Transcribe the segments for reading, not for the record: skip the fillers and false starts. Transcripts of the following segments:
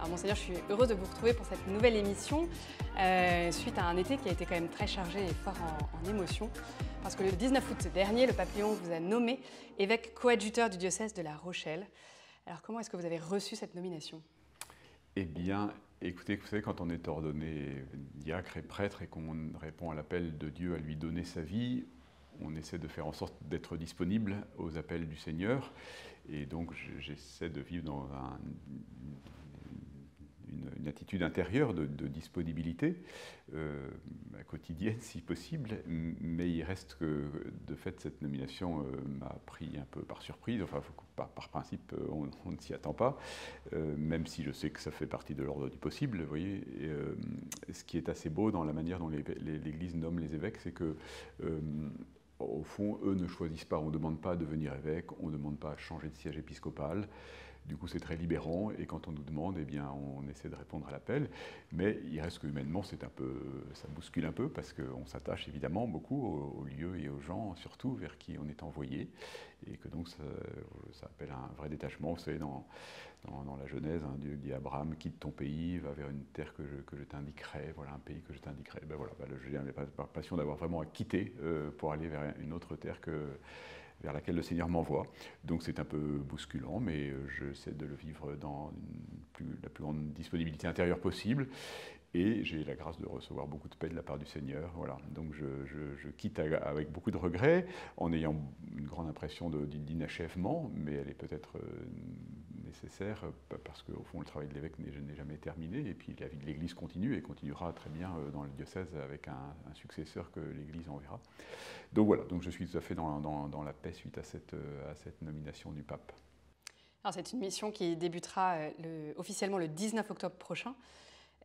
Alors Monseigneur, je suis heureuse de vous retrouver pour cette nouvelle émission, suite à un été qui a été quand même très chargé et fort en émotions. Parce que le 19 août dernier, le pape Léon vous a nommé évêque coadjuteur du diocèse de La Rochelle. Alors comment est-ce que vous avez reçu cette nomination? Eh bien, écoutez, vous savez, quand on est ordonné diacre et prêtre et qu'on répond à l'appel de Dieu à lui donner sa vie, on essaie de faire en sorte d'être disponible aux appels du Seigneur. Et donc, j'essaie de vivre dans une attitude intérieure de disponibilité, quotidienne si possible, mais il reste que, de fait, cette nomination m'a pris un peu par surprise. Enfin, par principe, on ne s'y attend pas, même si je sais que ça fait partie de l'ordre du possible, vous voyez. Et, ce qui est assez beau dans la manière dont l'Église nomme les évêques, c'est que au fond, eux ne choisissent pas, on ne demande pas à devenir évêque, on ne demande pas à changer de siège épiscopal. Du coup, c'est très libérant, et quand on nous demande, eh bien, on essaie de répondre à l'appel. Mais il reste que humainement, ça bouscule un peu, parce qu'on s'attache évidemment beaucoup aux lieux et aux gens, surtout vers qui on est envoyé, et que donc ça appelle un vrai détachement. Vous savez, dans la Genèse, hein, Dieu dit à Abraham, quitte ton pays, va vers une terre que je t'indiquerai, voilà un pays que je t'indiquerai. Ben voilà, j'ai l'impression d'avoir vraiment à quitter pour aller vers une autre terre vers laquelle le Seigneur m'envoie. Donc c'est un peu bousculant, mais j'essaie de le vivre dans la plus grande disponibilité intérieure possible. Et j'ai la grâce de recevoir beaucoup de paix de la part du Seigneur. Voilà. Donc je quitte avec beaucoup de regrets, en ayant une grande impression d'inachèvement, mais elle est peut-être nécessaire, parce qu'au fond le travail de l'évêque n'est jamais terminé, et puis la vie de l'Église continue, et continuera très bien dans le diocèse avec un successeur que l'Église enverra. Donc voilà, donc je suis tout à fait dans la paix suite à cette nomination du pape. Alors c'est une mission qui débutera officiellement le 19 octobre prochain.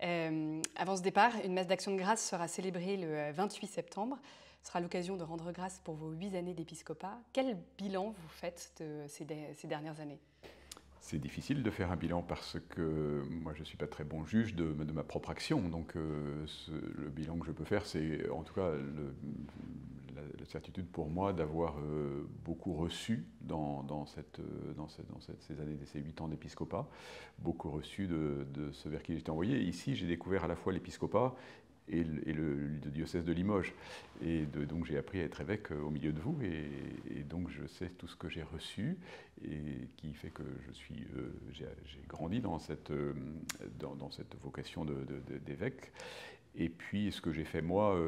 Avant ce départ, une messe d'action de grâce sera célébrée le 28 septembre. Ce sera l'occasion de rendre grâce pour vos 8 années d'épiscopat. Quel bilan vous faites de ces dernières années? C'est difficile de faire un bilan parce que moi je ne suis pas très bon juge de ma propre action. Donc le bilan que je peux faire, c'est en tout cas la certitude pour moi d'avoir beaucoup reçu dans ces années, ces 8 ans d'épiscopat, beaucoup reçu de ce vers qui j'étais envoyé. Ici, j'ai découvert à la fois l'épiscopat et le diocèse de Limoges. Et donc j'ai appris à être évêque au milieu de vous, et donc je sais tout ce que j'ai reçu, et qui fait que j'ai grandi dans cette vocation d'évêque. Et puis ce que j'ai fait moi,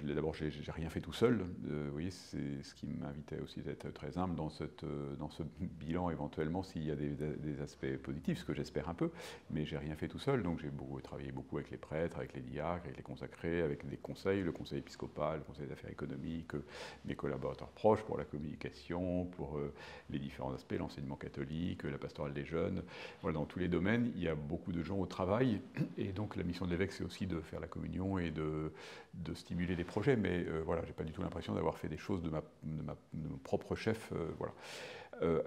d'abord j'ai rien fait tout seul. Vous voyez, c'est ce qui m'invitait aussi d'être très humble dans ce bilan, éventuellement s'il y a des aspects positifs, ce que j'espère un peu, mais j'ai rien fait tout seul. Donc j'ai travaillé beaucoup avec les prêtres, avec les diacres, avec les consacrés, avec des conseils, le conseil épiscopal, le conseil des affaires économiques, mes collaborateurs proches pour la communication, pour les différents aspects, l'enseignement catholique, la pastorale des jeunes. Voilà, dans tous les domaines, il y a beaucoup de gens au travail, et donc la mission de l'évêque, c'est aussi de faire la communion et de stimuler les projets, mais voilà, j'ai pas du tout l'impression d'avoir fait des choses de mon propre chef, voilà.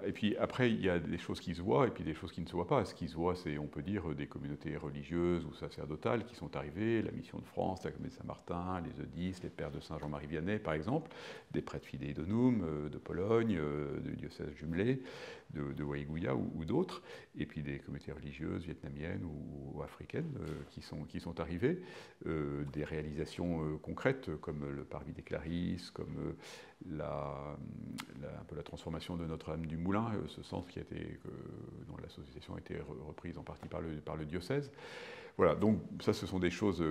Et puis après, il y a des choses qui se voient et puis des choses qui ne se voient pas. Ce qui se voit, c'est, on peut dire, des communautés religieuses ou sacerdotales qui sont arrivées, la Mission de France, la Communauté Saint-Martin, les Eudisses, les Pères de Saint-Jean-Marie Vianney, par exemple, des prêtres Fidei Donum de Pologne, du diocèse jumelé, de Waiguya ou d'autres, et puis des communautés religieuses vietnamiennes ou africaines qui sont arrivées, des réalisations concrètes comme le Parvis des Clarisses, comme un peu la transformation de Notre-Dame du Moulin, ce centre dont l'association a été reprise en partie par le diocèse. Voilà, donc ça, ce sont des choses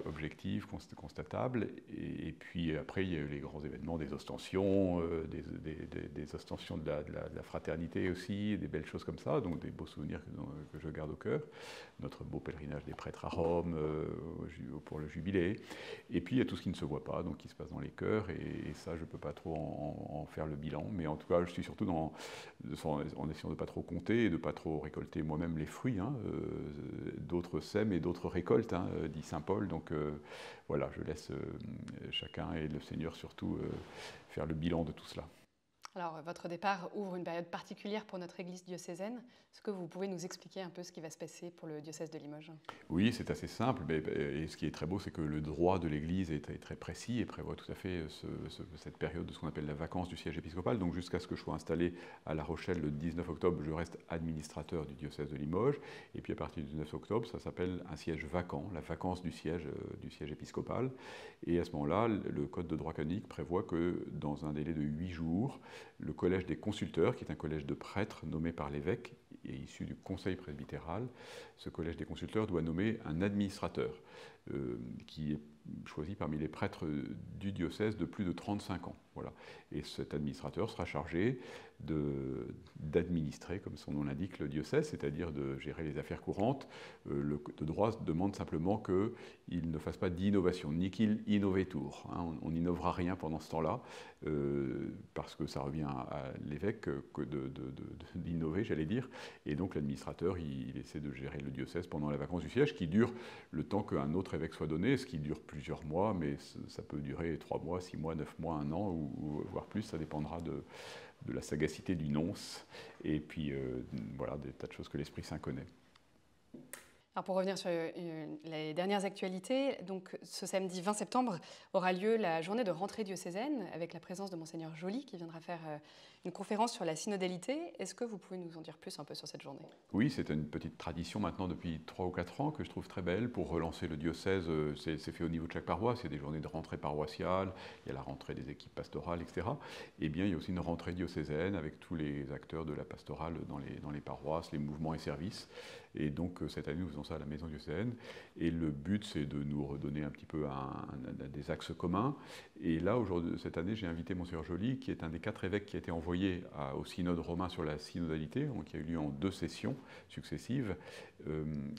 objectives, constatables. Et puis après, il y a eu les grands événements, des ostensions, des ostensions de la fraternité aussi, des belles choses comme ça, donc des beaux souvenirs que je garde au cœur. Notre beau pèlerinage des prêtres à Rome pour le jubilé. Et puis il y a tout ce qui ne se voit pas, donc qui se passe dans les cœurs, et ça, je ne peux pas trop en faire le bilan. Mais en tout cas, je suis surtout en essayant de ne pas trop compter et de ne pas trop récolter moi-même les fruits. Hein, d'autres sèment et d'autres récoltent, hein, dit saint Paul. Donc voilà, je laisse chacun et le Seigneur surtout faire le bilan de tout cela. Alors, votre départ ouvre une période particulière pour notre Église diocésaine. Est-ce que vous pouvez nous expliquer un peu ce qui va se passer pour le diocèse de Limoges? Oui, c'est assez simple. Et ce qui est très beau, c'est que le droit de l'Église est très précis et prévoit tout à fait cette période de ce qu'on appelle la vacance du siège épiscopal. Donc jusqu'à ce que je sois installé à La Rochelle le 19 octobre, je reste administrateur du diocèse de Limoges. Et puis à partir du 9 octobre, ça s'appelle un siège vacant, la vacance du siège épiscopal. Et à ce moment-là, le Code de droit canonique prévoit que dans un délai de 8 jours, le collège des consulteurs, qui est un collège de prêtres nommé par l'évêque et issu du conseil presbytéral, ce collège des consulteurs doit nommer un administrateur qui est choisi parmi les prêtres du diocèse de plus de 35 ans. Voilà. Et cet administrateur sera chargé d'administrer, comme son nom l'indique, le diocèse, c'est-à-dire de gérer les affaires courantes. Le droit demande simplement qu'il ne fasse pas d'innovation, ni qu'il innovetur. On n'innovera rien pendant ce temps-là, parce que ça revient à l'évêque d'innover, j'allais dire. Et donc l'administrateur, il essaie de gérer le diocèse pendant la vacance du siège, qui dure le temps qu'un autre évêque soit donné, ce qui dure plusieurs mois, mais ça peut durer 3 mois, 6 mois, 9 mois, 1 an, ou voire plus, ça dépendra de la sagacité du nonce, et puis voilà, des tas de choses que l'Esprit Saint connaît. Alors pour revenir sur les dernières actualités, donc ce samedi 20 septembre aura lieu la journée de rentrée diocésaine avec la présence de Monseigneur Joly qui viendra faire une conférence sur la synodalité. Est-ce que vous pouvez nous en dire plus un peu sur cette journée? Oui, c'est une petite tradition maintenant depuis 3 ou 4 ans que je trouve très belle pour relancer le diocèse. C'est fait au niveau de chaque paroisse, il y a des journées de rentrée paroissiale, il y a la rentrée des équipes pastorales, etc. Et bien il y a aussi une rentrée diocésaine avec tous les acteurs de la pastorale dans les paroisses, les mouvements et services. Et donc cette année, nous faisons ça à la maison diocésaine. Et le but, c'est de nous redonner un petit peu des axes communs. Et là, cette année, j'ai invité Monseigneur Joly, qui est un des 4 évêques qui a été envoyé au synode romain sur la synodalité, qui a eu lieu en 2 sessions successives,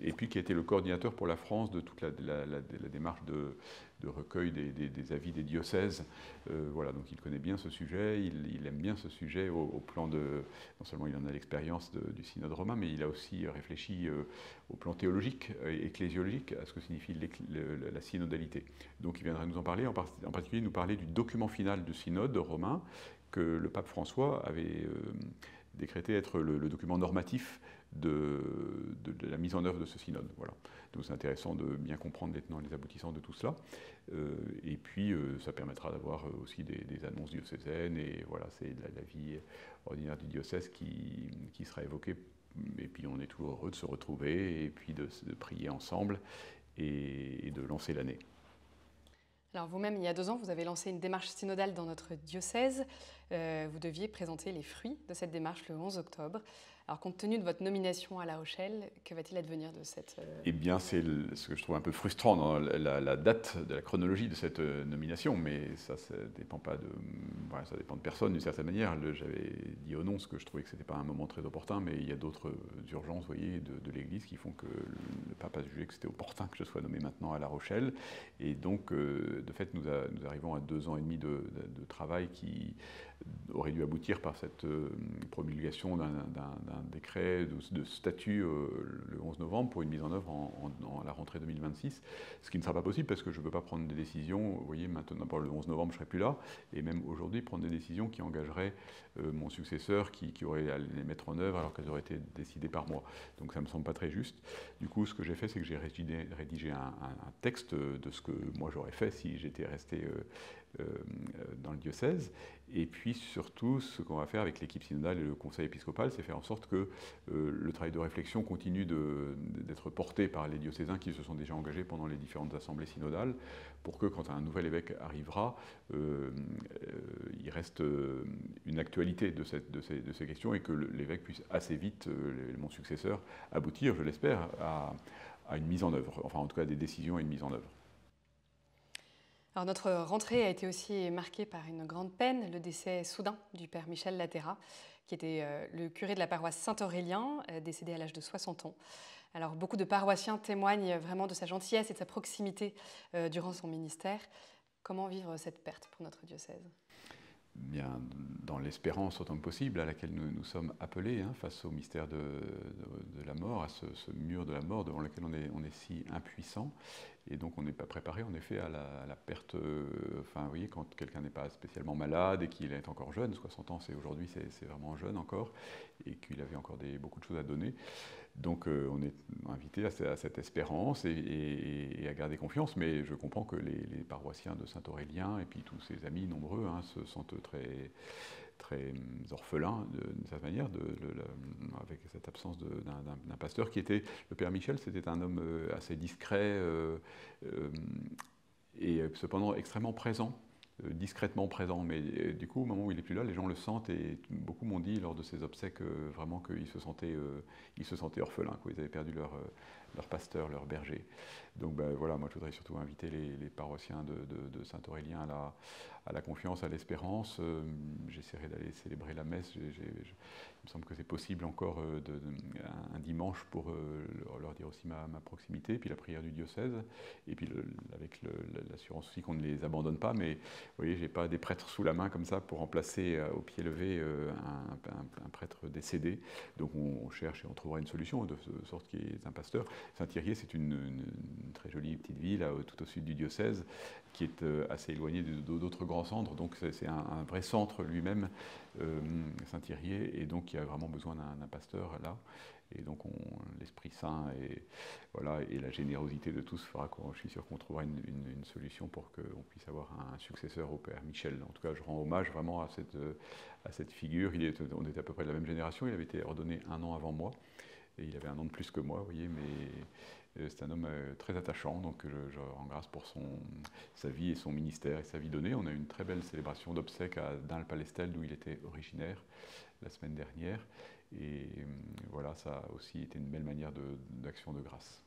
et puis qui a été le coordinateur pour la France de toute la démarche de recueil des avis des diocèses. Voilà, donc il connaît bien ce sujet, il aime bien ce sujet au plan de... Non seulement il en a l'expérience du synode romain, mais il a aussi réfléchi au plan théologique et ecclésiologique à ce que signifie la synodalité. Donc il viendra nous en parler, en particulier nous parler du document final du synode romain que le pape François avait décrété être le document normatif de la mise en œuvre de ce synode. Voilà. Donc c'est intéressant de bien comprendre les tenants et les aboutissants de tout cela. Et puis ça permettra d'avoir aussi des annonces diocésaines, et voilà, c'est la vie ordinaire du diocèse qui sera évoquée. Et puis on est toujours heureux de se retrouver et puis de prier ensemble et de lancer l'année. Alors vous-même, il y a 2 ans, vous avez lancé une démarche synodale dans notre diocèse. Vous deviez présenter les fruits de cette démarche le 11 octobre. Alors compte tenu de votre nomination à La Rochelle, que va-t-il advenir de cette... Eh bien, c'est ce que je trouve un peu frustrant dans la date de la chronologie de cette nomination, mais ça dépend pas de... Voilà, ça dépend de personne d'une certaine manière. J'avais dit au nonce que je trouvais que ce n'était pas un moment très opportun, mais il y a d'autres urgences, vous voyez, de l'Église qui font que le pape a jugé que c'était opportun que je sois nommé maintenant à La Rochelle. Et donc, de fait, nous arrivons à 2 ans et demi de travail qui aurait dû aboutir par cette promulgation d'un décret de statut le 11 novembre pour une mise en œuvre à la rentrée 2026, ce qui ne sera pas possible parce que je ne peux pas prendre des décisions, vous voyez, maintenant, le 11 novembre, je ne serai plus là, et même aujourd'hui, prendre des décisions qui engageraient mon successeur qui aurait à les mettre en œuvre alors qu'elles auraient été décidées par moi. Donc ça ne me semble pas très juste. Du coup, ce que j'ai fait, c'est que j'ai rédigé un texte de ce que moi j'aurais fait si j'étais resté dans le diocèse. Et puis surtout, ce qu'on va faire avec l'équipe synodale et le conseil épiscopal, c'est faire en sorte que le travail de réflexion continue d'être porté par les diocésains qui se sont déjà engagés pendant les différentes assemblées synodales, pour que quand un nouvel évêque arrivera, il reste une actualité de ces questions et que l'évêque puisse assez vite, mon successeur, aboutir, je l'espère, à une mise en œuvre, enfin en tout cas à des décisions et une mise en œuvre. Alors notre rentrée a été aussi marquée par une grande peine, le décès soudain du père Michel Laterra, qui était le curé de la paroisse Saint-Aurélien, décédé à l'âge de 60 ans. Alors beaucoup de paroissiens témoignent vraiment de sa gentillesse et de sa proximité durant son ministère. Comment vivre cette perte pour notre diocèse ? Bien, dans l'espérance autant que possible à laquelle nous sommes appelés, face au mystère de la mort, à ce mur de la mort devant lequel on est si impuissant. Et donc on n'est pas préparé en effet à la perte, enfin vous voyez, quand quelqu'un n'est pas spécialement malade et qu'il est encore jeune, 60 ans aujourd'hui c'est vraiment jeune encore, et qu'il avait encore beaucoup de choses à donner. Donc on est invité à cette espérance et à garder confiance, mais je comprends que les paroissiens de Saint-Aurélien et puis tous ses amis nombreux se sentent très orphelins d'une certaine manière, avec cette absence d'un pasteur qui était, le Père Michel, c'était un homme assez discret et cependant extrêmement présent, discrètement présent, mais du coup au moment où il n'est plus là, les gens le sentent et beaucoup m'ont dit lors de ces obsèques vraiment qu'ils se sentaient orphelins, quoi. Ils avaient perdu leur pasteur, leur berger. Donc ben, voilà, moi je voudrais surtout inviter les paroissiens de Saint-Aurélien à la confiance, à l'espérance. J'essaierai d'aller célébrer la messe. Il me semble que c'est possible encore un dimanche pour leur dire aussi ma proximité, puis la prière du diocèse, et puis avec l'assurance aussi qu'on ne les abandonne pas. Mais vous voyez, je n'ai pas des prêtres sous la main comme ça pour remplacer au pied levé un prêtre décédé. Donc on cherche et on trouvera une solution de sorte qu'il y ait un pasteur. Saint-Thirier, c'est une très jolie petite ville tout au sud du diocèse, qui est assez éloignée d'autres grands centres. Donc c'est un vrai centre lui-même, Saint-Thirier, et donc il y a vraiment besoin d'un pasteur là. Et donc l'Esprit Saint et la générosité de tous fera je suis sûr qu'on trouvera une solution pour qu'on puisse avoir un successeur au Père Michel. En tout cas, je rends hommage vraiment à cette figure. On était à peu près de la même génération, il avait été ordonné 1 an avant moi, et il avait 1 an de plus que moi, vous voyez, mais c'est un homme très attachant, donc je rends grâce pour sa vie et son ministère et sa vie donnée. On a eu une très belle célébration d'obsèques à Dun-le-Palestel, d'où il était originaire, la semaine dernière. Et voilà, ça a aussi été une belle manière d'action de grâce.